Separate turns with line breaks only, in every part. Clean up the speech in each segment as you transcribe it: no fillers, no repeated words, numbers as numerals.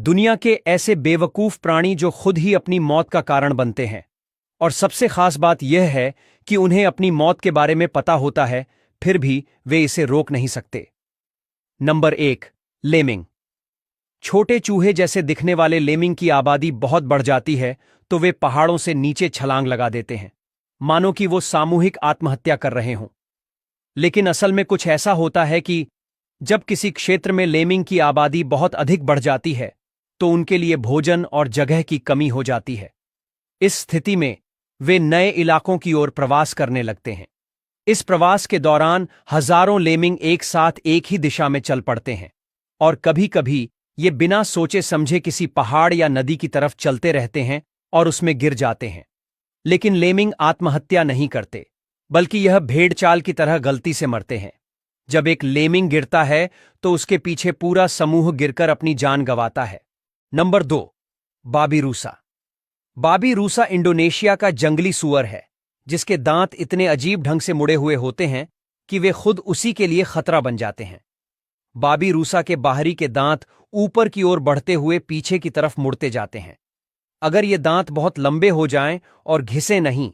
दुनिया के ऐसे बेवकूफ प्राणी जो खुद ही अपनी मौत का कारण बनते हैं। और सबसे खास बात यह है कि उन्हें अपनी मौत के बारे में पता होता है, फिर भी वे इसे रोक नहीं सकते। नंबर 1, लेमिंग। छोटे चूहे जैसे दिखने वाले लेमिंग की आबादी बहुत बढ़ जाती है तो वे पहाड़ों से नीचे छलांग लगा देते हैं, मानो कि वो सामूहिक आत्महत्या कर रहे हों। लेकिन असल में कुछ ऐसा होता है कि जब किसी क्षेत्र में लेमिंग की आबादी बहुत अधिक बढ़ जाती है तो उनके लिए भोजन और जगह की कमी हो जाती है। इस स्थिति में वे नए इलाकों की ओर प्रवास करने लगते हैं। इस प्रवास के दौरान हजारों लेमिंग एक साथ एक ही दिशा में चल पड़ते हैं और कभी कभी ये बिना सोचे समझे किसी पहाड़ या नदी की तरफ चलते रहते हैं और उसमें गिर जाते हैं। लेकिन लेमिंग आत्महत्या नहीं करते, बल्कि यह भेड़चाल की तरह गलती से मरते हैं। जब एक लेमिंग गिरता है तो उसके पीछे पूरा समूह गिरकर अपनी जान गंवाता है। नंबर 2, बाबी रूसा। बाबी रूसा इंडोनेशिया का जंगली सूअर है जिसके दांत इतने अजीब ढंग से मुड़े हुए होते हैं कि वे खुद उसी के लिए खतरा बन जाते हैं। बाबी रूसा के बाहरी के दांत ऊपर की ओर बढ़ते हुए पीछे की तरफ मुड़ते जाते हैं। अगर ये दांत बहुत लंबे हो जाएं और घिसे नहीं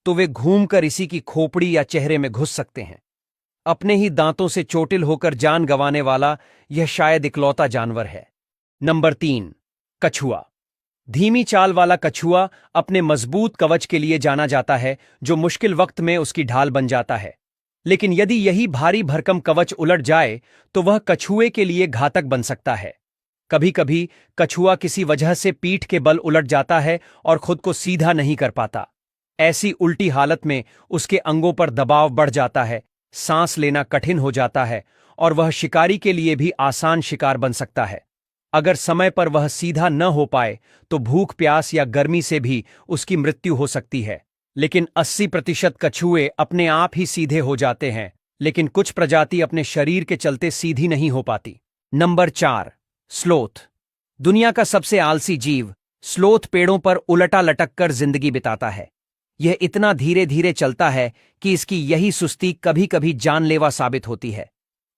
तो वे घूमकर इसी की खोपड़ी या चेहरे में घुस सकते हैं। अपने ही दांतों से चोटिल होकर जान गंवाने वाला यह शायद इकलौता जानवर है। नंबर 3, कछुआ। धीमी चाल वाला कछुआ अपने मजबूत कवच के लिए जाना जाता है जो मुश्किल वक्त में उसकी ढाल बन जाता है। लेकिन यदि यही भारी भरकम कवच उलट जाए तो वह कछुए के लिए घातक बन सकता है। कभी कभी कछुआ किसी वजह से पीठ के बल उलट जाता है और खुद को सीधा नहीं कर पाता। ऐसी उल्टी हालत में उसके अंगों पर दबाव बढ़ जाता है, सांस लेना कठिन हो जाता है और वह शिकारी के लिए भी आसान शिकार बन सकता है। अगर समय पर वह सीधा न हो पाए तो भूख प्यास या गर्मी से भी उसकी मृत्यु हो सकती है। लेकिन 80% कछुए अपने आप ही सीधे हो जाते हैं, लेकिन कुछ प्रजाति अपने शरीर के चलते सीधी नहीं हो पाती। Number 4, sloth. दुनिया का सबसे आलसी जीव स्लोथ पेड़ों पर उलटा लटक कर जिंदगी बिताता है। यह इतना धीरे धीरे चलता है कि इसकी यही सुस्ती कभी कभी जानलेवा साबित होती है।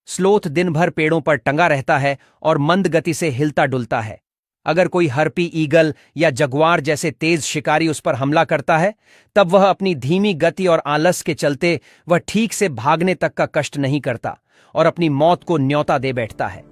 स्लोथ दिन भर पेड़ों पर टंगा रहता है और मंद गति से हिलता डुलता है। अगर कोई हर्पी ईगल या जगुआर जैसे तेज शिकारी उस पर हमला करता है तब वह अपनी धीमी गति और आलस के चलते वह ठीक से भागने तक का कष्ट नहीं करता और अपनी मौत को न्योता दे बैठता है।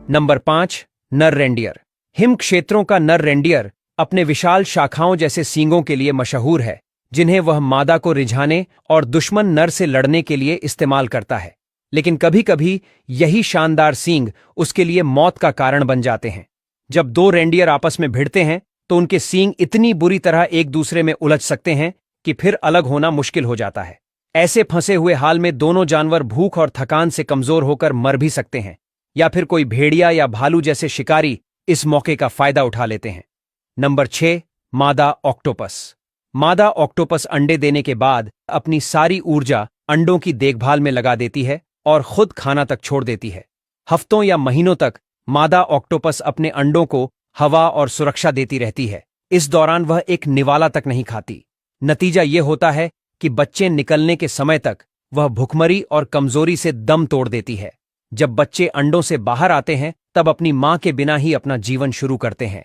नंबर 5, नर रेंडियर। हिम क्षेत्रों का नर रेंडियर अपने विशाल शाखाओं जैसे सींगों के लिए मशहूर है, जिन्हें वह मादा को रिझाने और दुश्मन नर से लड़ने के लिए इस्तेमाल करता है। लेकिन कभी कभी यही शानदार सींग उसके लिए मौत का कारण बन जाते हैं। जब 2 रेंडियर आपस में भिड़ते हैं तो उनके सींग इतनी बुरी तरह एक दूसरे में उलझ सकते हैं कि फिर अलग होना मुश्किल हो जाता है। ऐसे फंसे हुए हाल में दोनों जानवर भूख और थकान से कमजोर होकर मर भी सकते हैं, या फिर कोई भेड़िया या भालू जैसे शिकारी इस मौके का फायदा उठा लेते हैं। नंबर 6, मादा ऑक्टोपस। मादा ऑक्टोपस अंडे देने के बाद अपनी सारी ऊर्जा अंडों की देखभाल में लगा देती है और खुद खाना तक छोड़ देती है। हफ्तों या महीनों तक मादा ऑक्टोपस अपने अंडों को हवा और सुरक्षा देती रहती है। इस दौरान वह एक निवाला तक नहीं खाती। नतीजा यह होता है कि बच्चे निकलने के समय तक वह भुखमरी और कमजोरी से दम तोड़ देती है। जब बच्चे अंडों से बाहर आते हैं तब अपनी मां के बिना ही अपना जीवन शुरू करते हैं।